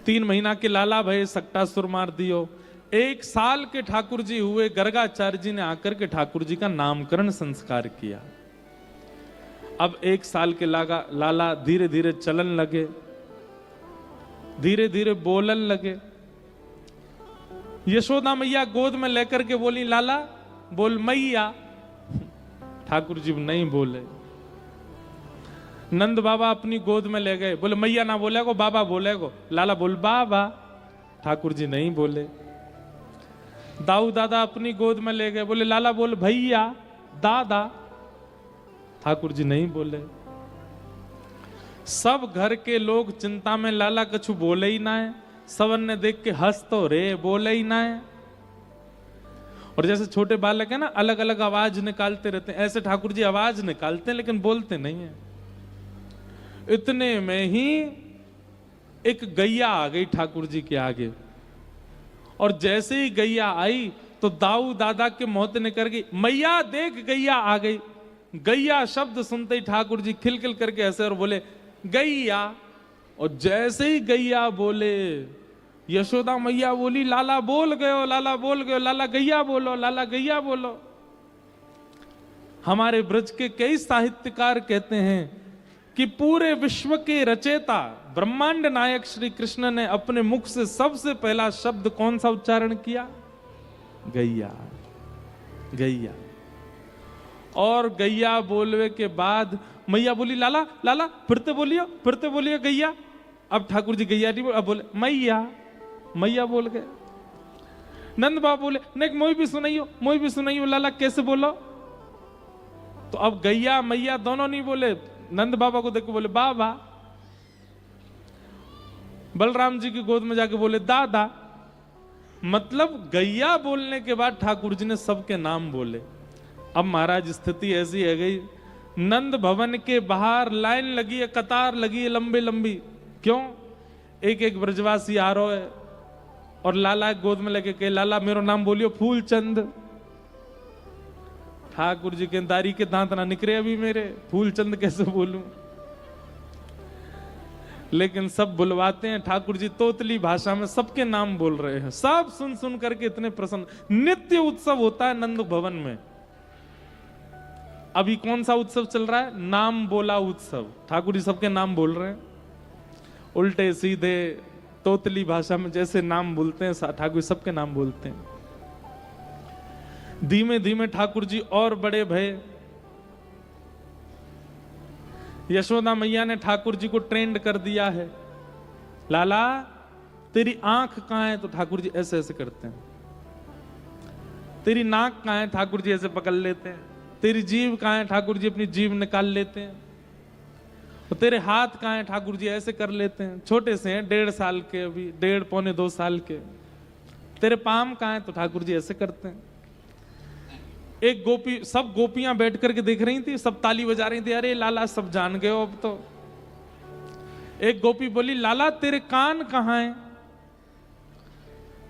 3 महीना के लाला भय सक्टासुर मार दियो। 1 साल के ठाकुर जी हुए, गर्गाचार्य जी ने आकर के ठाकुर जी का नामकरण संस्कार किया। अब 1 साल के लाला धीरे धीरे चलन लगे, धीरे धीरे बोलन लगे। यशोदा मैया गोद में लेकर के बोली, लाला बोल मैया। ठाकुर जी नहीं बोले। नंद बाबा अपनी गोद में ले गए, बोले मैया ना बोलेगो, बाबा बोलेगो। लाला बोल बाबा। ठाकुर जी नहीं बोले। दाऊ दादा अपनी गोद में ले गए, बोले लाला बोल भैया दादा। ठाकुर जी नहीं बोले। सब घर के लोग चिंता में, लाला कछु बोले ही ना है। सबन ने देख के हंस तो रे, बोले ही ना है। और जैसे छोटे बालक है ना, अलग अलग आवाज निकालते रहते हैं, ऐसे ठाकुर जी आवाज निकालते हैं लेकिन बोलते नहीं है। इतने में ही एक गैया आ गई ठाकुर जी के आगे, और जैसे ही गैया आई तो दाऊ दादा के मोहत ने कर गई, मैया देख गैया आ गई। गैया शब्द सुनते ही ठाकुर जी खिलखिल करके ऐसे और बोले गैया। और जैसे ही गैया बोले, यशोदा मैया बोली लाला बोल गयो, लाला बोल गयो, लाला गैया बोलो, लाला गैया बोलो। हमारे ब्रज के कई साहित्यकार कहते हैं कि पूरे विश्व के रचयिता ब्रह्मांड नायक श्री कृष्ण ने अपने मुख से सबसे पहला शब्द कौन सा उच्चारण किया? गैया, गैया। और गैया बोलने के बाद मैया बोली लाला लाला फिरते बोलियो गैया। अब ठाकुर जी गैया नहीं बोले, अब बोले मैया, मैया बोल गए। नंद बाबा बोले नहीं मोई भी सुनाइयो लाला कैसे बोलो। तो अब गैया मैया दोनों नहीं बोले, नंद बाबा को देख के बोले बाबा। बलराम जी की गोद में जाके बोले दादा। मतलब गैया बोलने के बाद ठाकुर जी ने सबके नाम बोले। अब महाराज स्थिति ऐसी है गई, नंद भवन के बाहर लाइन लगी है, कतार लगी है लंबी लंबी। क्यों? एक एक ब्रजवासी आ रहा है और लाला गोद में लेके कहे लाला मेरो नाम बोलियो फूलचंद। ठाकुर जी के दारी के दांत ना निकले अभी मेरे, फूलचंद कैसे बोलूं। लेकिन सब बुलवाते हैं। ठाकुर जी तोतली भाषा में सबके नाम बोल रहे हैं। सब सुन सुन करके इतने प्रसन्न। नित्य उत्सव होता है नंद भवन में। अभी कौन सा उत्सव चल रहा है? नाम बोला उत्सव। ठाकुर जी सबके नाम बोल रहे हैं, उल्टे सीधे तोतली भाषा में जैसे नाम बोलते हैं ठाकुर सबके नाम बोलते हैं। धीमे धीमे ठाकुर जी और बड़े भय। यशोदा मैया ने ठाकुर जी को ट्रेंड कर दिया है। लाला तेरी आंख कहां है? तो ठाकुर जी ऐसे ऐसे करते हैं। तेरी नाक कहां है? ठाकुर जी ऐसे पकड़ लेते हैं। तेरी जीभ कहां है? ठाकुर जी अपनी जीभ निकाल लेते हैं। तो तेरे हाथ कहां है? ठाकुर जी ऐसे कर लेते हैं। छोटे से हैं, 1.5 साल के, अभी 1.5 पौने 2 साल के। तेरे पाम कहां है? तो ठाकुर जी ऐसे करते हैं। एक गोपी, सब गोपियां बैठ करके देख रही थी, सब ताली बजा रही थी, अरे लाला सब जान गए अब तो। एक गोपी बोली लाला तेरे कान कहां है?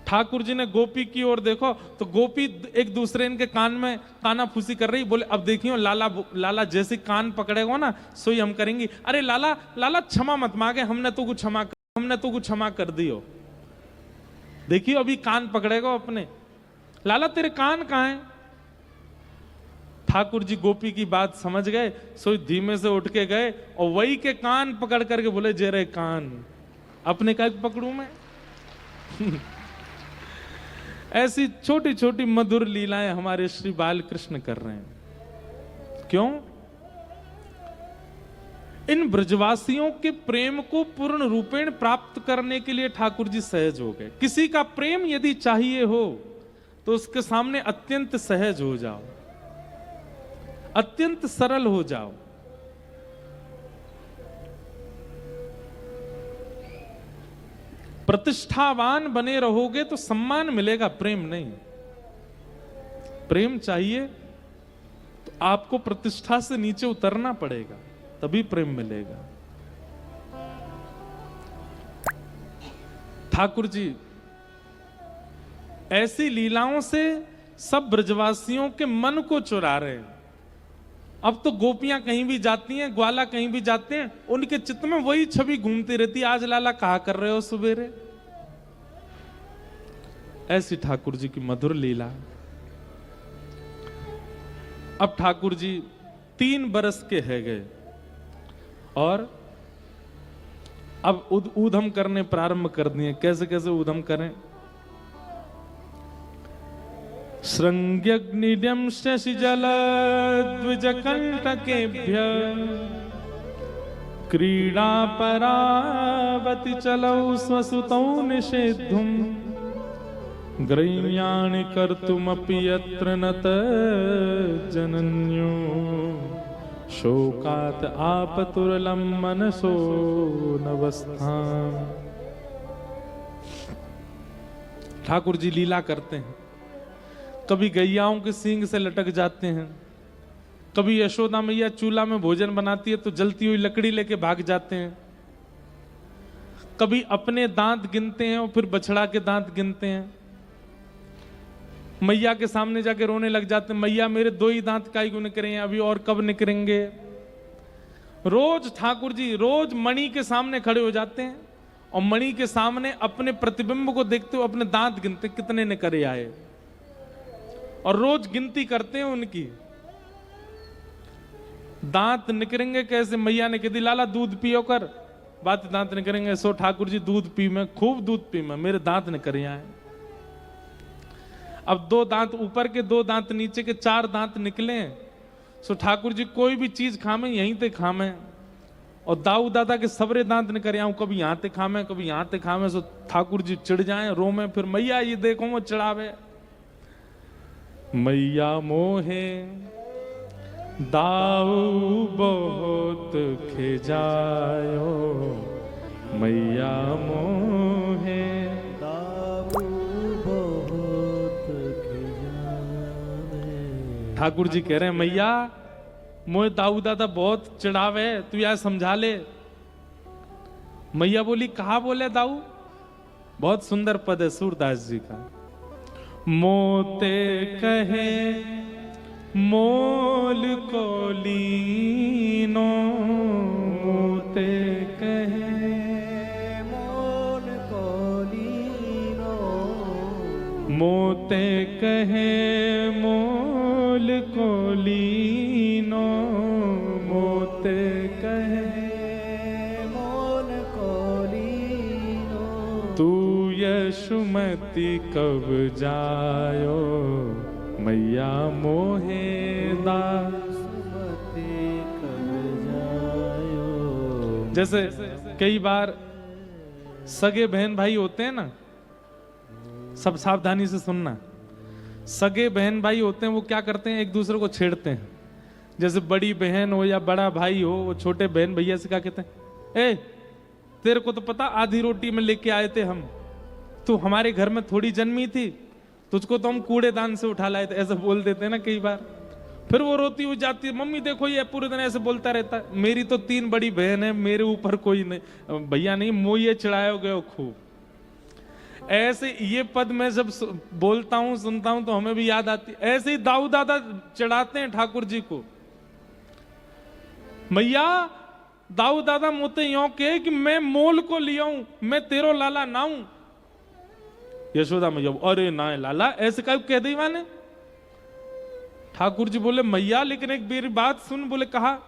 ठाकुर जी ने गोपी की ओर देखो तो गोपी एक दूसरे इनके कान में काना फूसी कर रही। बोले अब देखियो लाला लाला जैसे कान पकड़ेगा ना सोई हम करेंगी। अरे लाला लाला क्षमा मत मांगे, हमने तो कुछ क्षमा कर दियो। देखियो अभी कान पकड़ेगा अपने। लाला तेरे कान कहां है? ठाकुर जी गोपी की बात समझ गए, सोई धीमे से उठ के गए और वही के कान पकड़ करके बोले जे रे कान अपने का पकड़ू मैं। ऐसी छोटी छोटी मधुर लीलाएं हमारे श्री बाल कृष्ण कर रहे हैं। क्यों? इन ब्रजवासियों के प्रेम को पूर्ण रूपेण प्राप्त करने के लिए ठाकुर जी सहज हो गए। किसी का प्रेम यदि चाहिए हो तो उसके सामने अत्यंत सहज हो जाओ, अत्यंत सरल हो जाओ। प्रतिष्ठावान बने रहोगे तो सम्मान मिलेगा, प्रेम नहीं। प्रेम चाहिए तो आपको प्रतिष्ठा से नीचे उतरना पड़ेगा, तभी प्रेम मिलेगा। ठाकुर जी ऐसी लीलाओं से सब ब्रजवासियों के मन को चुरा रहे हैं। अब तो गोपियां कहीं भी जाती हैं, ग्वाला कहीं भी जाते हैं, उनके चित्त में वही छवि घूमती रहती, आज लाला कहा कर रहे हो सवेरे। ऐसी ठाकुर जी की मधुर लीला। अब ठाकुर जी 3 बरस के है गए और अब ऊधम करने प्रारंभ कर दिए। कैसे कैसे ऊधम करें? श्रृंग्यग्निड्यं शशिजलद्विजकण्टकेभ्य क्रीडापरावति चलौ स्वसुतौ निषेद्धुं ग्रह्याणि कर्तुमपि यत्र न जनन्यो शोकात् आपतुरलं मनसो नवस्थाम्। ठाकुर जी लीला करते हैं। कभी गैयाओं के सींग से लटक जाते हैं, कभी यशोदा मैया चूल्हा में भोजन बनाती है तो जलती हुई लकड़ी लेके भाग जाते हैं, कभी अपने दांत गिनते हैं और फिर बछड़ा के दांत गिनते हैं। मैया के सामने जाके रोने लग जाते हैं, मैया मेरे 2 ही दांत काहे क्यों निकले हैं, अभी और कब निकलेंगे। रोज ठाकुर जी रोज मणि के सामने खड़े हो जाते हैं और मणि के सामने अपने प्रतिबिंब को देखते हुए अपने दांत गिनते कितने निकले आए, और रोज गिनती करते हैं उनकी। दांत निकरेंगे कैसे? मैया ने कह दी लाला दूध पियो कर, बात दांत निकरेंगे। सो ठाकुर जी दूध पी मैं, खूब दूध पी मैं, मेरे दांत निकरे आए। अब 2 दांत ऊपर के 2 दांत नीचे के 4 दांत निकले। सो ठाकुर जी कोई भी चीज खामे यहीं ते खामे, और दाऊ दादा के सबरे दांत निकरे आऊं, कभी यहां ते खामे कभी यहां ते खामे। सो ठाकुर जी चिढ़ जाए, रोमे, फिर मैया ये देखो वो चिढ़ावे। मैया मोहे दाऊ बहुत खिजायो, मैया मोहे दाऊ बहुत खिजाए। ठाकुर जी कह रहे हैं मैया मोहे दाऊ दादा बहुत चिढ़ावे, तू यार समझा ले। मैया बोली कहा बोले दाऊ? बहुत सुंदर पद है सूरदास जी का। मोते कहे मोल को लीनो, मोते कहे मोल को लीनो, मोते कहे मोल को लीनो, मोते कहे मोल को लीनो। तू यशुमती कब जायो, मैया मोहे दासुमती कब जायो। जैसे कई बार सगे बहन भाई होते हैं ना, सब सावधानी से सुनना। सगे बहन भाई होते हैं, वो क्या करते हैं, एक दूसरे को छेड़ते हैं। जैसे बड़ी बहन हो या बड़ा भाई हो, वो छोटे बहन भैया से क्या कहते हैं, ए तेरे को तो पता आधी रोटी में लेके आए थे हम, तू हमारे घर में थोड़ी जन्मी थी, तुझको तो हम कूड़ेदान से उठा लाए थे, ऐसा बोल देते हैं ना कई बार। फिर वो रोती हुई जाती है, मम्मी देखो ये पूरे दिन ऐसे बोलता रहता है, मेरी तो 3 बड़ी बहन है, मेरे ऊपर कोई नहीं भैया नहीं, मोये चढ़ाए गए खूब। ऐसे ये पद मैं जब बोलता हूं सुनता हूं तो हमें भी याद आती है। ऐसे ही दाऊ दादा चढ़ाते हैं ठाकुर जी को। मैया दाऊ दादा मोते यो के कि मैं मोल को लियाऊं, मैं तेरो लाला नाऊं। यशोदा मैया अरे ना लाला ऐसे कब कह दी माने। ठाकुर जी बोले मैया लेकिन एक मेरी बात सुन। बोले कहा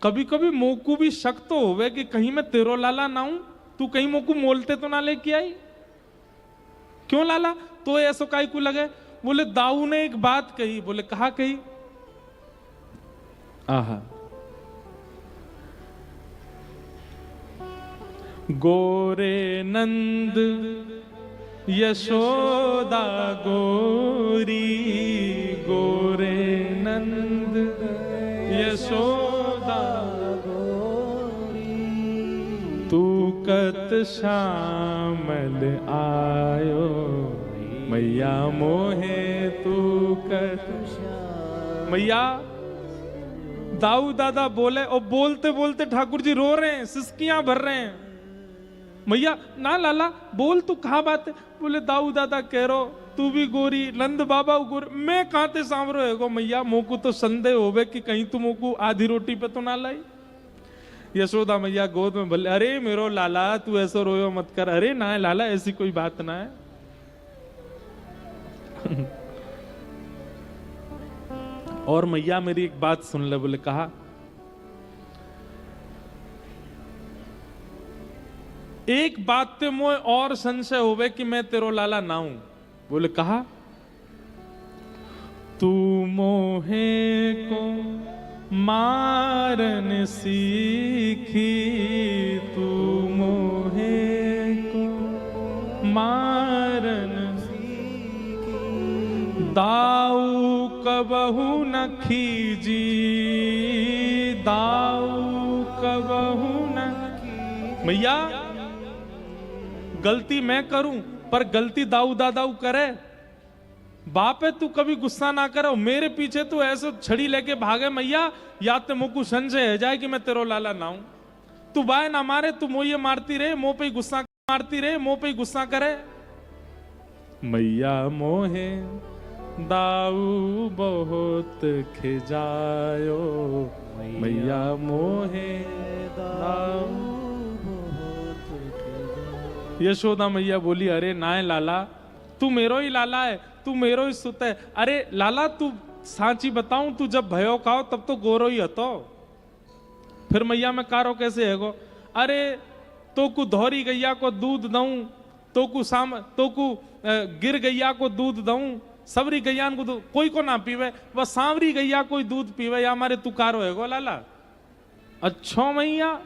कभी कभी मोकू भी शक तो होवे कि कहीं मैं तेरो लाला ना हूं, तू कहीं मोकू मोलते तो ना लेके आई। क्यों लाला तो ऐसो काई को लगे। बोले दाऊ ने एक बात कही। बोले कहा कही। आहा गोरे नंद यशोदा गोरी, गोरे नंद यशोदा गोरी, तू कत शामल आयो, मैया मोहे तू कत। मैया दाऊ दादा बोले और बोलते बोलते ठाकुर जी रो रहे हैं, सिसकियां भर रहे हैं। मैया ना लाला बोल तू कहा बात है। बोले दाऊ दादा कह रो तू तू भी गोरी, नंद बाबा गोरी, मैं कहाँ ते सांवरो है गो मैया, मोकू तो संदेह होवे कि कहीं तू मोकू आधी रोटी पे तो ना लाई। यशोदा मैया गोद में भले, अरे मेरो लाला तू ऐसा रोयो मत कर, अरे ना है लाला ऐसी कोई बात ना है। और मैया मेरी एक बात सुन ले, बोले कहा एक बात ते मोए और संशय होवे कि मैं तेरो लाला ना हूं। बोले कहा तू मोहे को मारन सीखी, तू मोहे को मारन सीखी, दाऊ कबहू न खीजी, दाऊ कबहू न। मैया गलती मैं करूं पर गलती दाऊ दादाऊ करे, बाप है तू कभी गुस्सा ना करो, मेरे पीछे तू ऐसे छड़ी लेके भागे मैया, या तो मुझको संशय है जाए कि मैं तेरो लाला ना हूं। तू बाय ना मारे, तू मोये मारती रहे, मुंह पे गुस्सा मारती रहे, मुंह पे गुस्सा करे। मैया मोहे दाऊ बहुत खिजायो, मैया मोहे दाऊ। यशोदा मैया बोली अरे ना है लाला, तू मेरो ही लाला है, तू मेरो ही सुत है। अरे लाला तू सांची बताऊं, तू जब भयो खाओ तब तो गोरो ही हतो, फिर मैया मैं कारो कैसे है गो। अरे तो कु धौरी गैया को दूध दऊं, तो कु गिर गैया को दूध दऊं, सबरी गैया को दूध कोई को ना पीवे, वह सांवरी गैया कोई दूध पीवे, या हमारे तू कारो है गो लाला। अच्छा मैया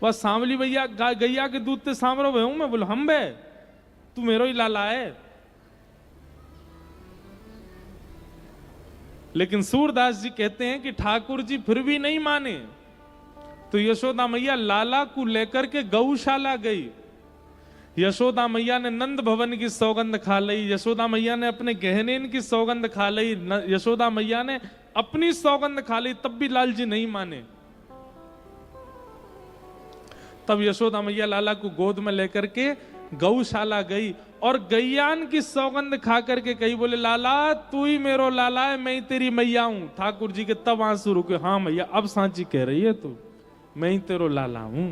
वह सांवली भैया गैया के दूध ते सांवरो भे हूं मैं। बोलो हम बे, तू मेरो ही लाला है। लेकिन सूरदास जी कहते हैं कि ठाकुर जी फिर भी नहीं माने, तो यशोदा मैया लाला को लेकर के गौशाला गई। यशोदा मैया ने नंद भवन की सौगंध खा ली, यशोदा मैया ने अपने गहनेन की सौगंध खा ली, यशोदा मैया ने अपनी सौगंध खा ली, तब भी लाल जी नहीं माने। तब यशोदा मैया लाला को गोद में लेकर के गौशाला गई और गैयान की सौगंध खा करके कही, बोले लाला तू ही मेरो लाला है, मैं ही तेरी मैया हूं। ठाकुर जी के तब आंसू रुके, हाँ मैया अब सांची कह रही है तू, मैं ही तेरो लाला हूं।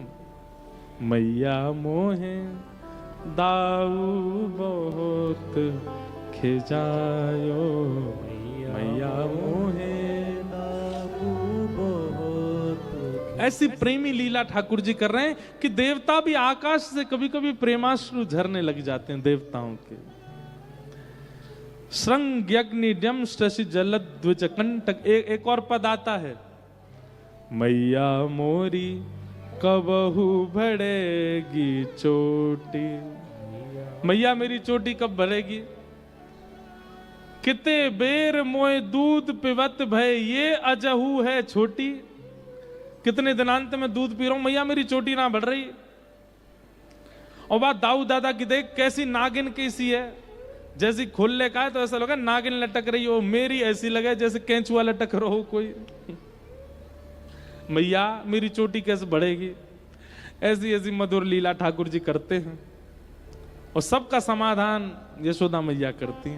मैया मोहे दाऊ बहुत खिजायो, मैया मोहे ऐसी प्रेमी लीला ठाकुर जी कर रहे हैं कि देवता भी आकाश से कभी कभी प्रेमाश्रु झरने लग जाते हैं देवताओं के। श्रृंग यज्ञ शशि जलद द्विज कंटक। एक और पद आता है, मैया मोरी कबहू बढ़ेगी चोटी, मैया मेरी चोटी कब बढ़ेगी। किते बेर मोए दूध पिवत भय, ये अजहू है छोटी। कितने दिनांत में दूध पी रहा हूं, मैया मेरी चोटी ना बढ़ रही। और बात दाऊ दादा की देख कैसी नागिन कैसी है, जैसी खोलने का है तो ऐसा लगा नागिन लटक रही हो, मेरी ऐसी लगे जैसे केंचुआ लटक रहा हो कोई। मैया मेरी चोटी कैसे बढ़ेगी। ऐसी ऐसी मधुर लीला ठाकुर जी करते हैं और सबका समाधान यशोदा मैया करती हैं।